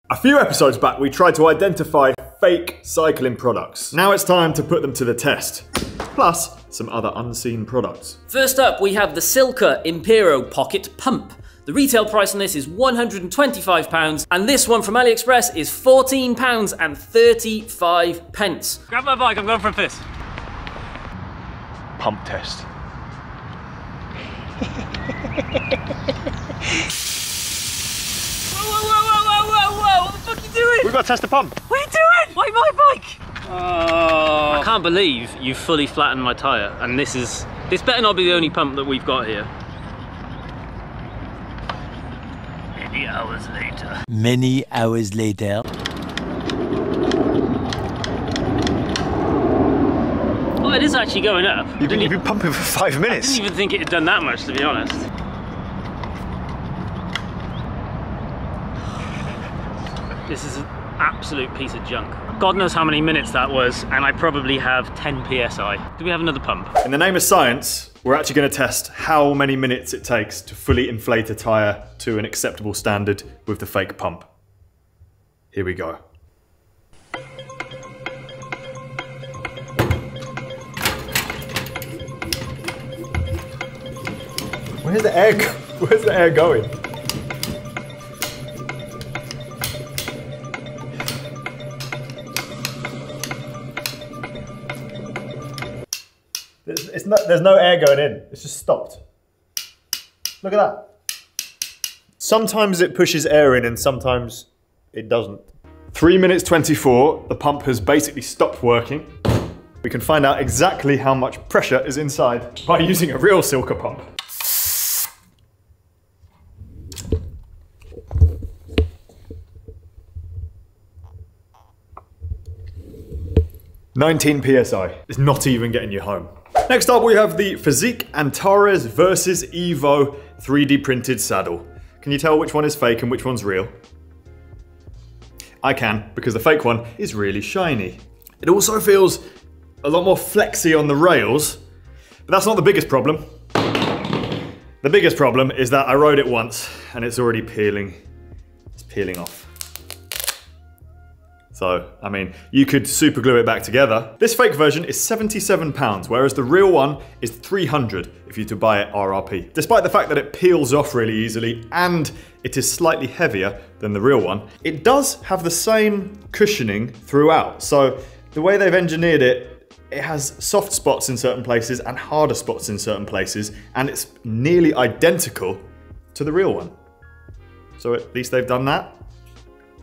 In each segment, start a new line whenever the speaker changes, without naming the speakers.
A few episodes back, we tried to identify fake cycling products. Now it's time to put them to the test. Plus, some other unseen products.
First up, we have the Silka Impero Pocket Pump. The retail price on this is £125, and this one from AliExpress is £14.35.
Grab my bike, I'm going for a piss.
Pump test.
Whoa, what the fuck are you doing?
We've got to test the pump.
What are you doing? Why my bike? I can't believe you fully flattened my tyre, and this better not be the only pump that we've got here. Many hours later.
Many hours later.
Oh, it is actually going up.
You've been pumping for 5 minutes.
I didn't even think it had done that much, to be honest. This is an absolute piece of junk. God knows how many minutes that was, and I probably have 10 PSI. Do we have another pump?
In the name of science, we're actually going to test how many minutes it takes to fully inflate a tyre to an acceptable standard with the fake pump. Here we go. Where's the air going? There's no air going in. It's just stopped. Look at that. Sometimes it pushes air in and sometimes it doesn't. 3 minutes 24, the pump has basically stopped working. We can find out exactly how much pressure is inside by using a real Silka pump. (19 PSI). It's not even getting you home. Next up, we have the Physique Antares versus Evo 3D printed saddle. Can you tell which one is fake and which one's real? I can, because the fake one is really shiny. It also feels a lot more flexy on the rails, but that's not the biggest problem. The biggest problem is that I rode it once and it's already peeling. It's peeling off. So, I mean, you could super glue it back together. This fake version is £77, whereas the real one is £300 if you to buy it RRP. Despite the fact that it peels off really easily and it is slightly heavier than the real one, it does have the same cushioning throughout. So the way they've engineered it, it has soft spots in certain places and harder spots in certain places, and it's nearly identical to the real one. So at least they've done that.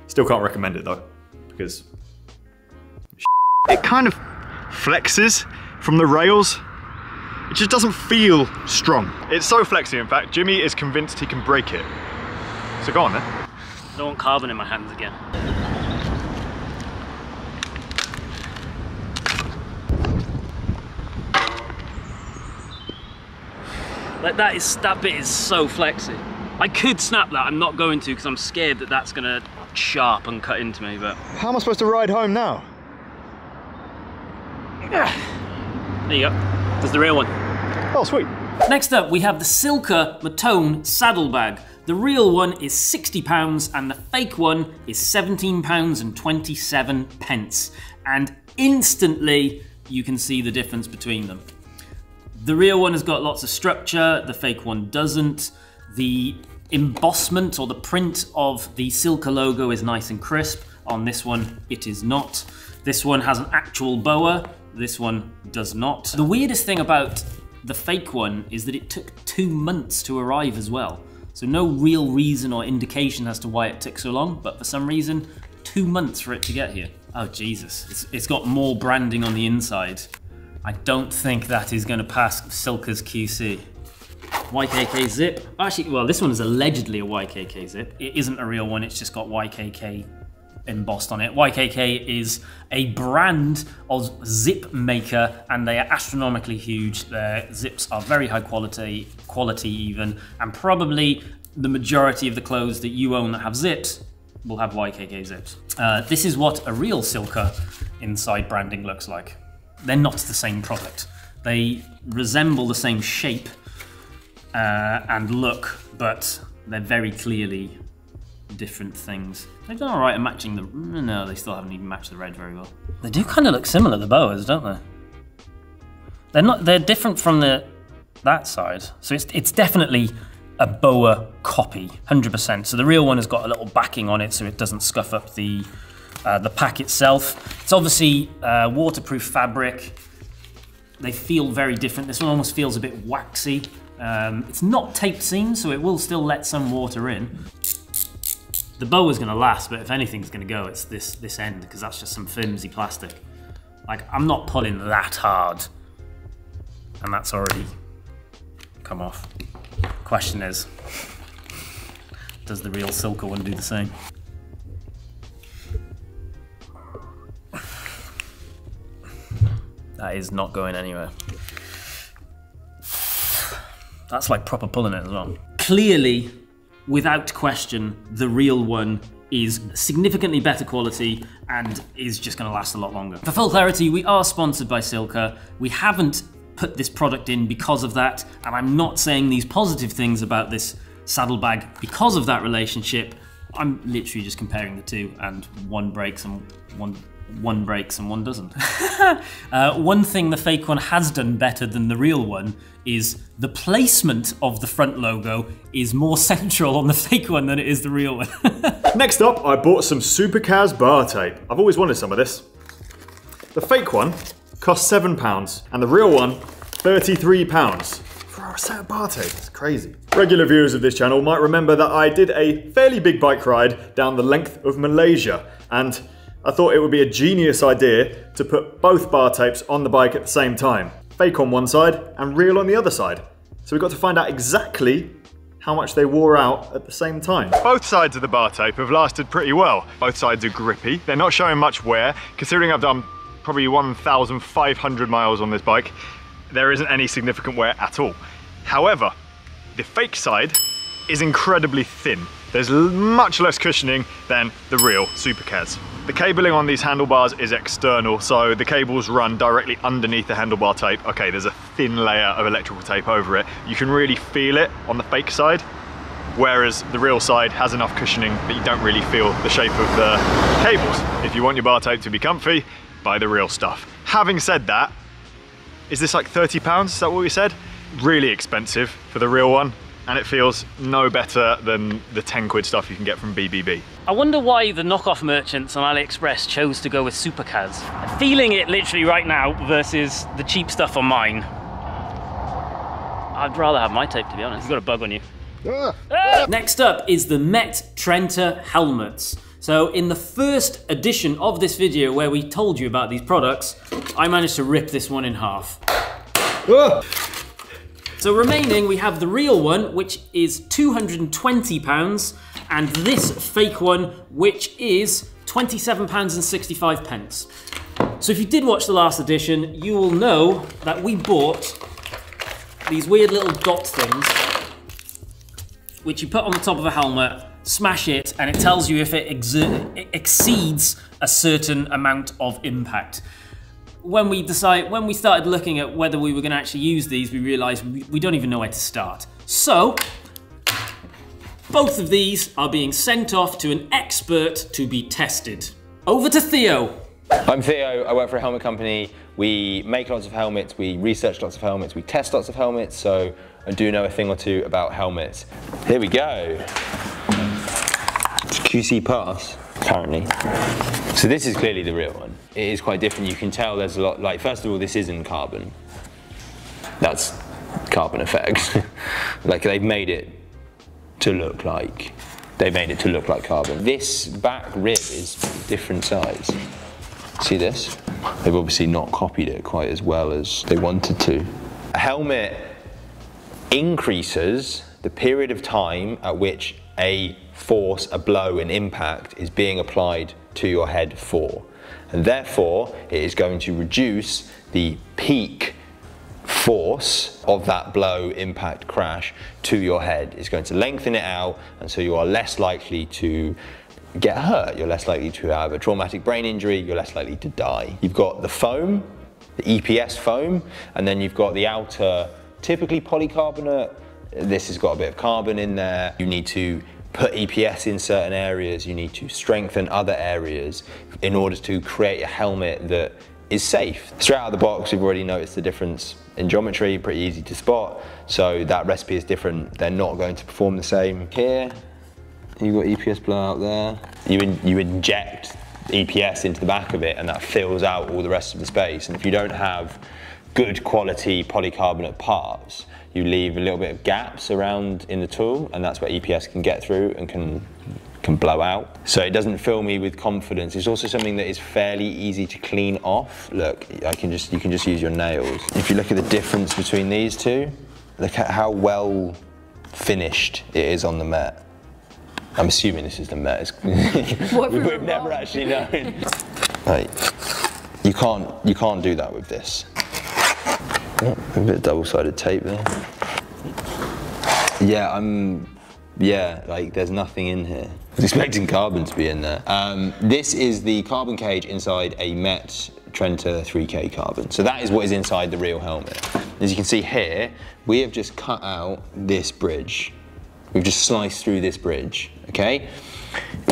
Still can't recommend it though, because it kind of flexes from the rails. It just doesn't feel strong. It's so flexy, in fact, Jimmy is convinced he can break it. So go on then.
I don't want carbon in my hands again. Like that bit is so flexy. I could snap that, I'm not going to because I'm scared that that's gonna sharp and cut into me, but...
How am I supposed to ride home now?
There you go. There's the real one.
Oh, sweet.
Next up, we have the Silka Matone saddlebag. The real one is £60 and the fake one is £17.27. And instantly, you can see the difference between them. The real one has got lots of structure, the fake one doesn't. The embossment or the print of the Silka logo is nice and crisp. On this one, it is not. This one has an actual boa, this one does not. The weirdest thing about the fake one is that it took 2 months to arrive as well. So no real reason or indication as to why it took so long, but for some reason, 2 months for it to get here. Oh Jesus, it's got more branding on the inside. I don't think that is going to pass Silka's QC. YKK zip. Actually, well, this one is allegedly a YKK zip. It isn't a real one, it's just got YKK embossed on it. YKK is a brand of zip maker and they are astronomically huge. Their zips are very high quality even, and probably the majority of the clothes that you own that have zips will have YKK zips. This is what a real Silka inside branding looks like. They're not the same product. They resemble the same shape and look, but they're very clearly different things. They've done all right at matching the... No, they still haven't even matched the red very well. They do kind of look similar, the boas, don't they? They're different from that side. So it's definitely a boa copy, 100%. So the real one has got a little backing on it so it doesn't scuff up the pack itself. It's obviously waterproof fabric. They feel very different. This one almost feels a bit waxy. It's not taped seam, so it will still let some water in. The boa's gonna last, but if anything's gonna go, it's this end, because that's just some flimsy plastic. Like, I'm not pulling that hard, and that's already come off. Question is, does the real Silka one do the same? That is not going anywhere. That's like proper pulling it as well. Clearly, without question, the real one is significantly better quality and is just going to last a lot longer. For full clarity, we are sponsored by Silka. We haven't put this product in because of that, and I'm not saying these positive things about this saddlebag because of that relationship. I'm literally just comparing the two, and one breaks and one breaks and one doesn't. One thing the fake one has done better than the real one is the placement of the front logo is more central on the fake one than it is the real one.
Next up, I bought some Supercars bar tape. I've always wanted some of this. The fake one cost £7 and the real one £33 for a set of bar tape. It's crazy. Regular viewers of this channel might remember that I did a fairly big bike ride down the length of Malaysia, and I thought it would be a genius idea to put both bar tapes on the bike at the same time. Fake on one side and real on the other side. So we got to find out exactly how much they wore out at the same time. Both sides of the bar tape have lasted pretty well. Both sides are grippy. They're not showing much wear. Considering I've done probably 1,500 miles on this bike, there isn't any significant wear at all. However, the fake side is incredibly thin. There's much less cushioning than the real Supercars. The cabling on these handlebars is external, so the cables run directly underneath the handlebar tape. Okay, there's a thin layer of electrical tape over it. You can really feel it on the fake side, whereas the real side has enough cushioning that you don't really feel the shape of the cables. If you want your bar tape to be comfy, buy the real stuff. Having said that, is this like £30? Is that what we said? Really expensive for the real one, and it feels no better than the 10 quid stuff you can get from BBB.
I wonder why the knockoff merchants on AliExpress chose to go with Supercars. I'm feeling it literally right now versus the cheap stuff on mine. I'd rather have my tape, to be honest. You've got a bug on you.
Next up is the Met Trenta helmets. So in the first edition of this video where we told you about these products, I managed to rip this one in half. So remaining, we have the real one, which is £220, and this fake one, which is £27.65. So if you did watch the last edition, you will know that we bought these weird little dot things, which you put on the top of a helmet, smash it, and it tells you if it exceeds a certain amount of impact. When we started looking at whether we were going to actually use these, we realized we don't even know where to start. So, both of these are being sent off to an expert to be tested. Over to Theo.
I'm Theo, I work for a helmet company. We make lots of helmets, we research lots of helmets, we test lots of helmets, so I do know a thing or two about helmets. Here we go. It's QC pass, apparently. So this is clearly the real one. It is quite different. You can tell there's a lot, like, first of all, this isn't carbon. That's carbon effects. Like, they've made it to look like carbon. This back rib is different size. See this? They've obviously not copied it quite as well as they wanted to. A helmet increases the period of time at which a force, a blow, an impact is being applied to your head for. And therefore, it is going to reduce the peak force of that blow, impact, crash to your head. It's going to lengthen it out, and so you are less likely to get hurt. You're less likely to have a traumatic brain injury. You're less likely to die. You've got the foam, the EPS foam, and then you've got the outer, typically polycarbonate. This has got a bit of carbon in there. You need to put EPS in certain areas, you need to strengthen other areas in order to create a helmet that is safe. Straight out of the box, we've already noticed the difference in geometry, pretty easy to spot. So that recipe is different. They're not going to perform the same. Here, you've got EPS blowout there. You inject EPS into the back of it and that fills out all the rest of the space. And if you don't have good quality polycarbonate parts, you leave a little bit of gaps around in the tool, and that's where EPS can get through and can blow out. So it doesn't fill me with confidence. It's also something that is fairly easy to clean off. Look, you can just use your nails. If you look at the difference between these two, look at how well finished it is on the Met. I'm assuming this is the Met. We've never actually known. Like, you can't do that with this. Oh, a bit of double-sided tape there. Yeah, like there's nothing in here. I was expecting carbon to be in there. This is the carbon cage inside a Met Trenta 3K carbon. So that is what is inside the real helmet. As you can see here, we have just cut out this bridge. We've just sliced through this bridge, okay?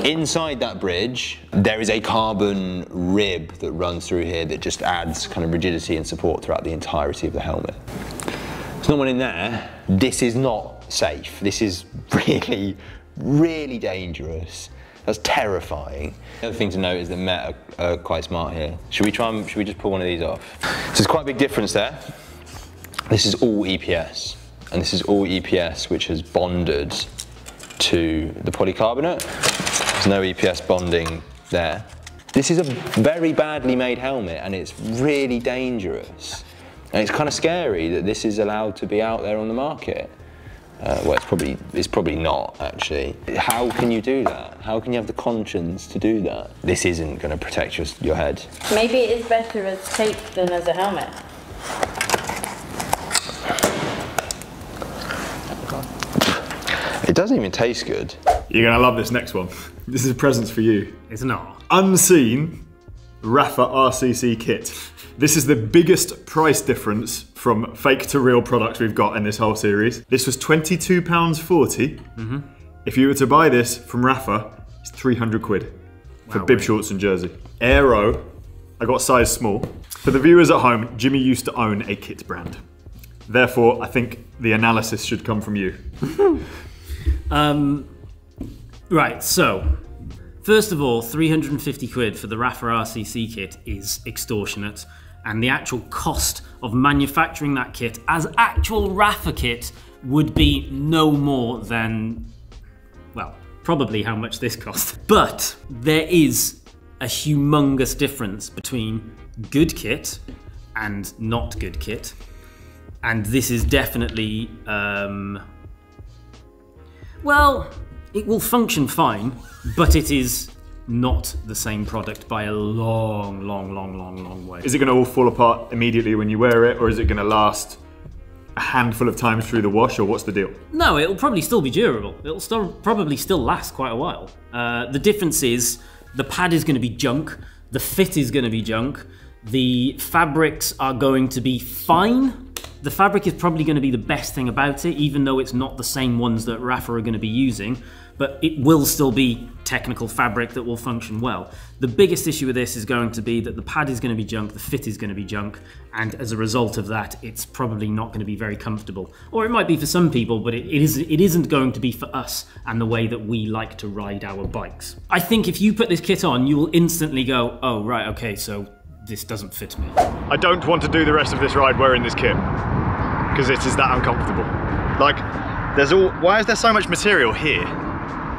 Inside that bridge, there is a carbon rib that runs through here that just adds kind of rigidity and support throughout the entirety of the helmet. There's not one in there. This is not safe. This is really, really dangerous. That's terrifying. The other thing to note is that Met are quite smart here. Should we just pull one of these off? So there's quite a big difference there. This is all EPS, and this is all EPS which has bonded to the polycarbonate. There's no EPS bonding there. This is a very badly made helmet, and it's really dangerous. And it's kind of scary that this is allowed to be out there on the market. Well, it's probably not, actually. How can you do that? How can you have the conscience to do that? This isn't going to protect your head.
Maybe it is better as tape than as a helmet.
It doesn't even taste good.
You're gonna love this next one. This is presents for you.
It's not.
Unseen Rafa RCC kit. This is the biggest price difference from fake to real products we've got in this whole series. This was £22.40. If you were to buy this from Rafa, it's 300 quid for bib shorts and jersey. Aero, I got size small. For the viewers at home, Jimmy used to own a kit brand. Therefore, I think the analysis should come from you.
Right, so, first of all, 350 quid for the Rafa RCC kit is extortionate, and the actual cost of manufacturing that kit as actual Rafa kit would be no more than, well, probably how much this cost. But there is a humongous difference between good kit and not good kit, and this is definitely, well, it will function fine, but it is not the same product by a long, long, long, long, long way.
Is it gonna all fall apart immediately when you wear it, or is it gonna last a handful of times through the wash, or what's the deal?
No, it'll probably still be durable. It'll probably still last quite a while. The difference is the pad is gonna be junk, the fit is gonna be junk, the fabrics are going to be fine. The fabric is probably going to be the best thing about it, even though it's not the same ones that Rafa are going to be using, but it will still be technical fabric that will function well. The biggest issue with this is going to be that the pad is going to be junk, the fit is going to be junk, and as a result of that, it's probably not going to be very comfortable. Or it might be for some people, but it isn't going to be for us and the way that we like to ride our bikes. I think if you put this kit on, you will instantly go, oh, right, okay, so this doesn't fit me.
I don't want to do the rest of this ride wearing this kit, because it is that uncomfortable. Like, why is there so much material here?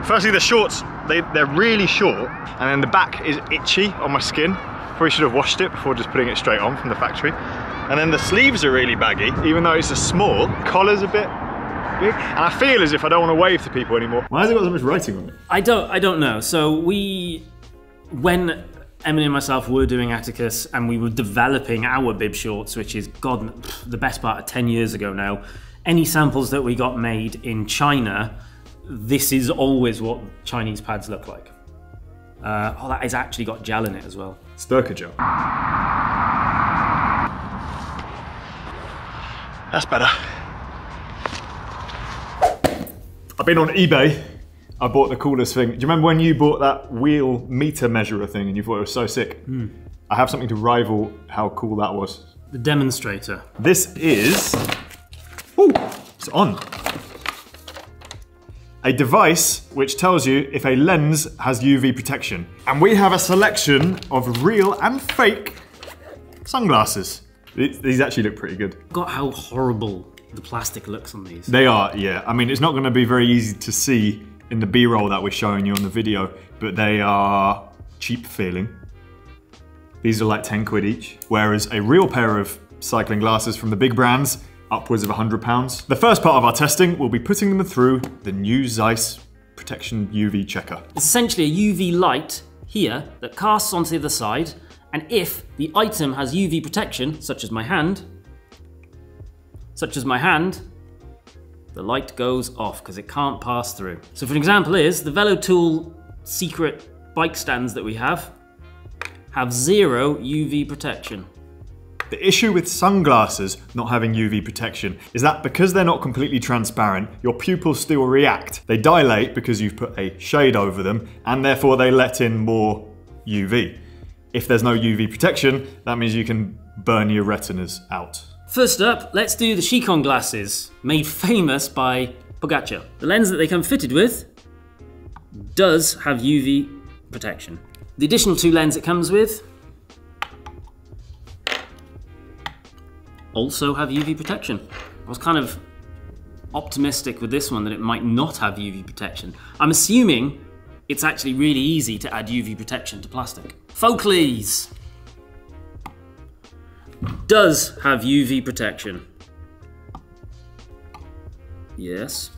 Firstly, the shorts, they're really short, and then the back is itchy on my skin. Probably should have washed it before just putting it straight on from the factory. And then the sleeves are really baggy, even though it's a small. Collar's a bit big, and I feel as if I don't want to wave to people anymore. Why has it got so much writing on it?
I don't know. So when Emily and myself were doing Atticus and we were developing our bib shorts, which is, God, the best part of 10 years ago now, any samples that we got made in China, this is always what Chinese pads look like. Oh, that has actually got gel in it as well.
Sturka gel. That's better. I've been on eBay. I bought the coolest thing. Do you remember when you bought that wheel meter measurer thing and you thought it was so sick? I have something to rival how cool that was.
The demonstrator.
This is, ooh, it's on. A device which tells you if a lens has UV protection. And we have a selection of real and fake sunglasses. These actually look pretty good.
Got how horrible the plastic looks on these.
They are, yeah. I mean, it's not gonna be very easy to see in the B-roll that we're showing you on the video, but they are cheap feeling. These are like 10 quid each, whereas a real pair of cycling glasses from the big brands, upwards of £100. The first part of our testing will be putting them through the new Zeiss Protection UV Checker.
It's essentially a UV light here that casts onto the other side, and if the item has UV protection, such as my hand, the light goes off because it can't pass through. So for an example is, the VeloTool secret bike stands that we have zero UV protection.
The issue with sunglasses not having UV protection is that because they're not completely transparent, your pupils still react. They dilate because you've put a shade over them, and therefore they let in more UV. If there's no UV protection, that means you can burn your retinas out.
First up, let's do the Chicon glasses, made famous by Pogacar. The lens that they come fitted with does have UV protection. The additional 2 lenses it comes with also have UV protection. I was kind of optimistic with this one that it might not have UV protection. I'm assuming it's actually really easy to add UV protection to plastic. Focalese does have UV protection. Yes.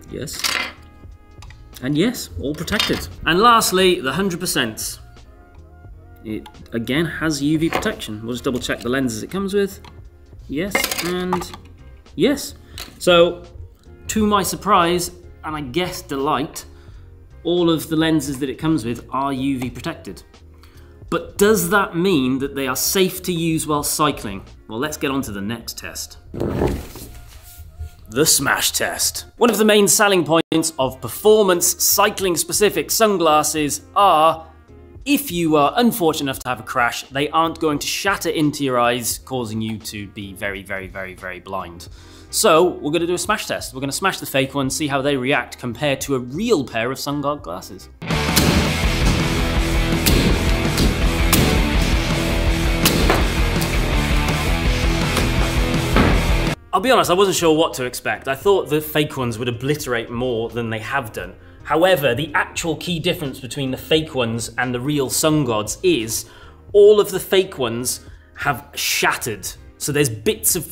Yes. And yes, all protected. And lastly, the 100%. It again has UV protection. We'll just double check the lenses it comes with. Yes, and yes. So, to my surprise, and I guess delight, all of the lenses that it comes with are UV protected. But does that mean that they are safe to use while cycling? Well, let's get on to the next test. The smash test. One of the main selling points of performance cycling specific sunglasses are, if you are unfortunate enough to have a crash, they aren't going to shatter into your eyes, causing you to be very, very, very, very blind. So we're going to do a smash test. We're going to smash the fake ones, see how they react compared to a real pair of sun-guard glasses. I'll be honest, I wasn't sure what to expect. I thought the fake ones would obliterate more than they have done. However, the actual key difference between the fake ones and the real sun gods is all of the fake ones have shattered. So there's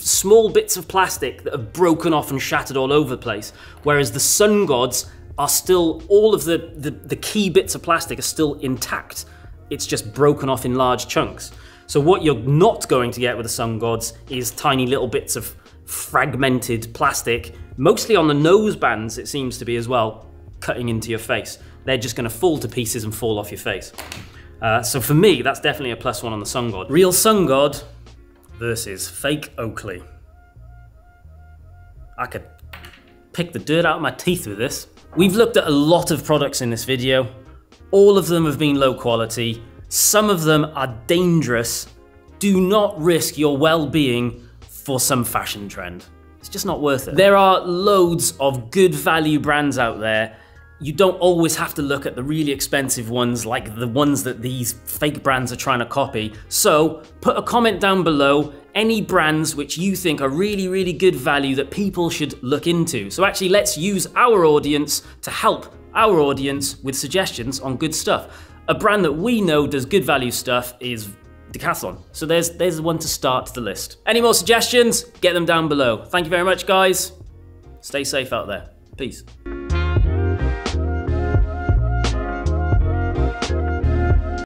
small bits of plastic that have broken off and shattered all over the place. Whereas the sun gods are still, all of the key bits of plastic are still intact. It's just broken off in large chunks. So what you're not going to get with the sun gods is tiny little bits of fragmented plastic, mostly on the nose bands it seems to be as well, cutting into your face. They're just going to fall to pieces and fall off your face. So for me, that's definitely a +1 on the sun god. Real sun god versus fake Oakley. I could pick the dirt out of my teeth with this. We've looked at a lot of products in this video. All of them have been low quality. Some of them are dangerous. Do not risk your well-being for some fashion trend. It's just not worth it. There are loads of good value brands out there. You don't always have to look at the really expensive ones like the ones that these fake brands are trying to copy. So put a comment down below any brands which you think are really, really good value that people should look into. So actually let's use our audience to help our audience with suggestions on good stuff. A brand that we know does good value stuff is Decathlon. So there's the one to start the list. Any more suggestions? Get them down below. Thank you very much, guys. Stay safe out there. Peace.